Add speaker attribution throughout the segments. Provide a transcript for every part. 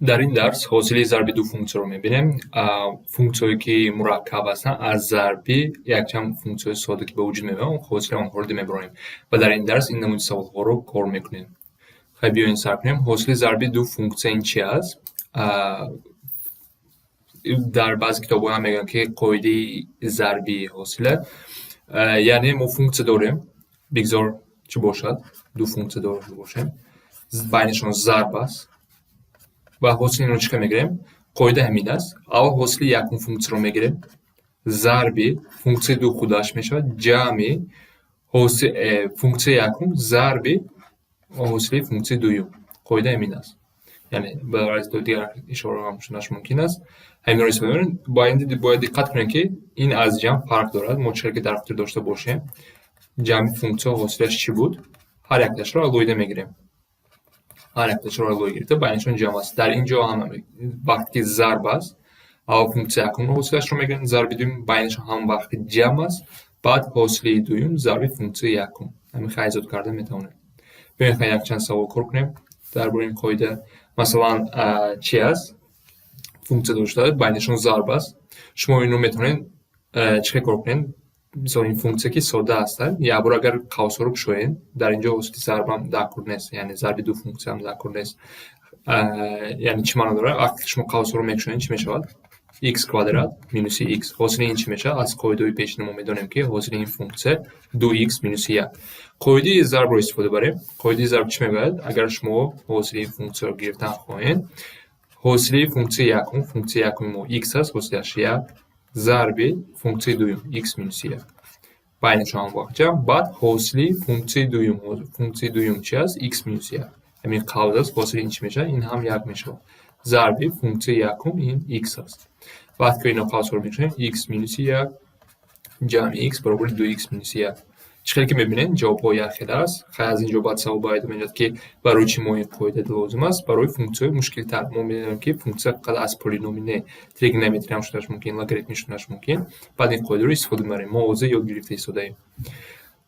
Speaker 1: در این درس حاصل ضرب دو فункцию رو می‌بینیم. فункция‌ای که مرکب هستن از ضربی یک چند فункцияی ساده که به وجود میاد اون حاصل آنها رو می‌بریم و در این درس این نمونه سوال‌ها رو کار می‌کنیم. خب بیاین سر کنیم. حاصل ضرب دو فункція این چی است؟ در بعضی کتاب‌ها هم میگن که قاعده ضربی حاصله. یعنی ما فункція داریم. بگذار چه باشد؟ دو فункція داشته باشیم. بینشون ضرب است. و حاصل این رو چیکار میگیریم؟ قاعده همین است. اول حاصل یکم فункція رو میگیریم. ضربی فункція دو خودش میشه. جمع حاصل فункція یکم ضربی حاصل فункція دوم. قاعده همین است. یعنی برای از دیگر اشاره هم شدنش ممکن است. همین رو استفاده کنید. باید دقت کنید که این از جمع فرق دارد. ما چرا که در اختیار داشته باشیم. جمع فункція حاصلش چی بود؟ هر یکش را الگویده میگیریم. هر یکش را الگویده گرفته بینشون جمع است. در اینجا هم وقتی ضرب است اول فункція یکم حاصلش رو میگیریم. ضرب دوم بینشون هم وقتی جمع است. بعد حاصل دوم ضرب فункція یکم. همین خیلی زود کرده میتونه. بیاین یک چند سوال کار کنیم درباره این قاعده. مثلا چی است؟ فункція داشته بینشون ضرب است. شما اینو میتونید چه کار کنید؟ مثلا این فункція که ساده هستن یا بار اگر قوس رو بشوین در اینجا حاصل ضرب هم دکور نیست. یعنی ضرب دو فункція هم دکور نیست. یعنی چی معنی داره؟ وقتی شما قوس رو میشوین چی میشه؟ x کوادرات مینوس x. حاصل این چی میشه؟ از قاعده پیشین ما میدونیم که حاصل این فункція 2x مینوس 1. قاعده ضرب رو استفاده بریم. قاعده ضرب چی میگه؟ اگر شما حاصل این فункція رو گرفتن خواهید حاصل فункція یکم فункція یکم ما x است. حاصلش 1 ضرب فункція دوم x مینوس 1. بینشون هم واقعا بعد حاصل فункція دوم. فункція دوم چی است؟ x مینوس 1. همین قاعده است. حاصل این چی میشه؟ این هم 1 میشه. ضرب فункція یکم این x است. وقتی که اینا قوس رو میشن x مینوس 1 جمع x برابر 2x مینوس 1. چیکار که میبینین جواب ها یخیده است. خیلی از اینجا بعد سوال باید میاد که برای چی ما این قاعده لازم است. برای فункція مشکل تر ما میدونیم که فункція قد از پولینومی نه تریگنومتری هم شدنش ممکن لاگاریتمی شدنش ممکن. بعد این قاعده رو استفاده میبریم. ما اوضاع یاد گرفته استفاده ایم.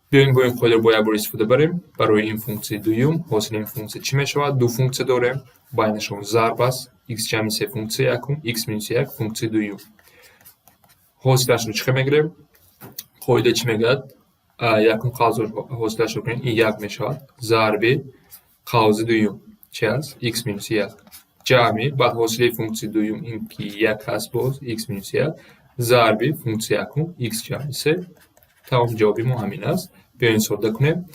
Speaker 1: بیاین با این قاعده رو باید استفاده بریم. برای این فункція دوم حاصل این فункція چی میشه؟ دو فункція داریم. بینشون ضرب است. x جمع سه فункція یکم x مینوس 1 فункція دوم. حاصلش رو چی میگیریم؟ قاعده چی میگه؟ یکم قوس حاصلش رو کنیم این 1 میشه. ضرب قوس دوم چی است؟ x مینوس 1 جمع بعد حاصل فункція دوم این که 1 هست باز x مینوس 1 ضرب فункція یکم x جمع 3. تمام جوابی ما همین است. بیاین ساده کنیم.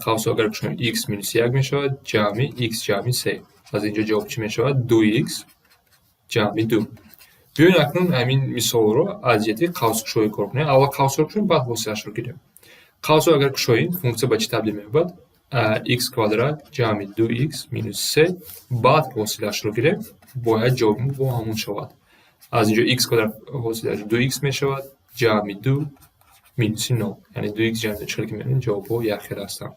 Speaker 1: قوس اگر بشیم x مینوس 1 میشه جمع x جمع 3. از اینجا جواب چی میشه؟ 2x جمع 2. بیاین اکنون همین مثال رو از جهت قوس کشایی کار کنیم. اول قوس رو کشیم بعد حاصلش رو گیریم. قوس رو اگر کشاییم فункція به چی تبدیل میشه؟ x کوادرات جمع 2x مینوس 3 بعد حاصلش رو گیریم. باید جوابمون با همون شود. از اینجا x کوادرات حاصلش 2x میشود جمع 2 مینوس 9. یعنی 2x جمع 4 که میبینید جواب ها یخیر هستن.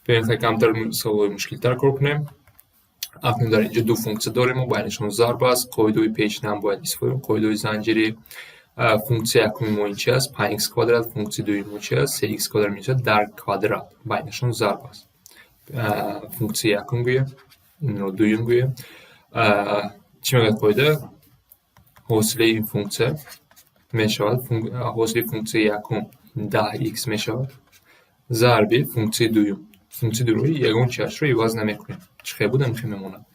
Speaker 1: بیاین خیلی کمتر سوال مشکل تر کار کنیم. اکنون در اینجا دو فункція داریم و بینشون ضرب است. قاعده پیشین هم باید استفاده کنیم. قاعده زنجیری فункція یکم ما این چی است؟ 5x کوادرات فункція دوم چی است؟ 3x کوادرات میشه در کوادرات. بینشون ضرب است. فункція یکم گویم این رو دوم گویم. چی میگه قاعده؟ حاصل این فункція میشود حاصل فункція یکم 10x میشود ضرب فункція دوم. فункція دوم یگان چیش رو عوض نمیکنیم. چه بود نمیخوام میمونه.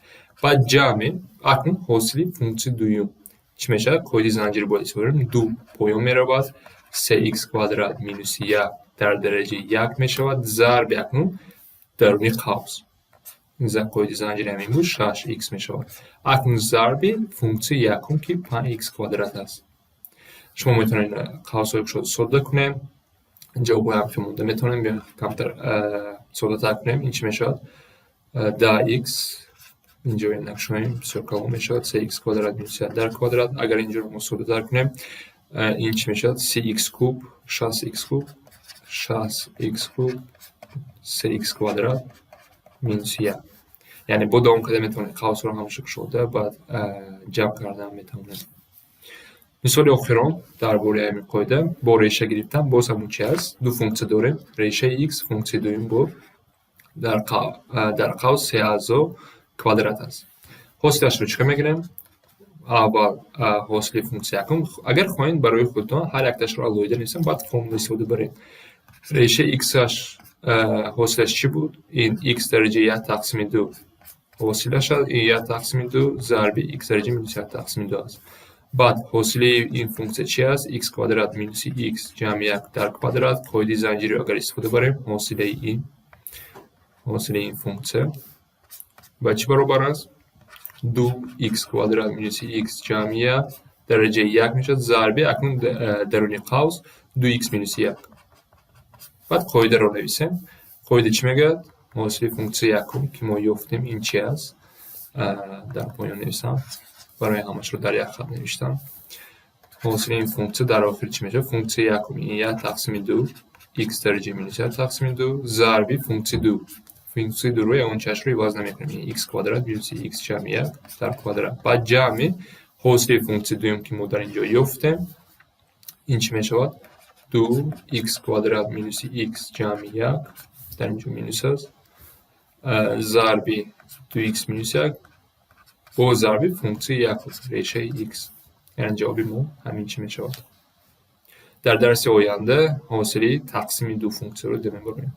Speaker 1: بعد جمع اکنون حاصل فункція دوم چی میشه؟ قاعده زنجیری باید استفاده کنیم. 2 پایان میرود 3x کوادرات مینوس 1 در درجه 1 میشود ضرب اکنون درونی قوس. این قاعده زنجیری همین بود 6x میشود. اکنون ضرب فункція یکم که 5x کوادرات است. شما میتونید قوس رو ساده کنیم. جواب هم که مونده میتونیم بیان کمتر ساده تر کنیم. این چی میشود؟ 10x اینجا این نقشه‌ایم بسیار کلام میشود 3x کوادرات مینوس 1 در کوادرات. اگر اینجا رو مساوی در کنیم این چی میشود؟ 3x کوب 6x کوب 6x کوب 3x کوادرات مینوس 1. یعنی با دوم کده میتونید قوس رو همشک شده بعد جمع کردن میتونید. مثال آخران درباره همین قاعده با ریشه گرفتن باز همون چی است؟ دو فункція داریم. ریشه x فункція دوم با در قوس 3 اعضا کوادرات است. حاصلش رو چیکار میگیریم؟ اول حاصل فункция یکم. اگر خواهید برای خودتان هر یک تاش رو الویده نیستم باید فرمول استفاده برید. ریشه x حاصلش چی بود؟ این x درجه 1 تقسیم 2 حاصلش این 1 تقسیم 2 ضرب x درجه مینوس 1 تقسیم 2 است. بعد حاصل این فункция چی است؟ x کوادرات مینوس x جمع 1 در کوادرات. قاعده زنجیری اگر استفاده بریم حاصل این فункция با چی برابر است؟ 2x کوادرات مینوس x جمع 1 درجه 1 میشد ضرب اکنون درون قوس 2x مینوس 1. بعد قاعده رو نویسیم. قاعده چی میگه؟ حاصل فункция یکم که ما یافتیم این چی است؟ در پایان نویسم. برای همش رو در یک خط نوشتم. حاصل این فункция در آخر چی میشه؟ فункция یکم این 1 تقسیم 2 x درجه مینوس 1 تقسیم 2 ضرب فункция 2. فункция 2 روی اون چش رو عوض نمیکنیم. x کوادرات مینوس x جمع 1 در کوادرات. بعد جمع حاصل فункция دوم که ما در اینجا یافتیم این چی میشود؟ 2x کوادرات مینوس x جمع 1 در اینجا مینوس است ضرب 2x مینوس 1 با ضرب فункция 1 ریشه x. یعنی جواب ما همین چی میشود. در درس آینده حاصل تقسیم دو فункция رو دیدیم.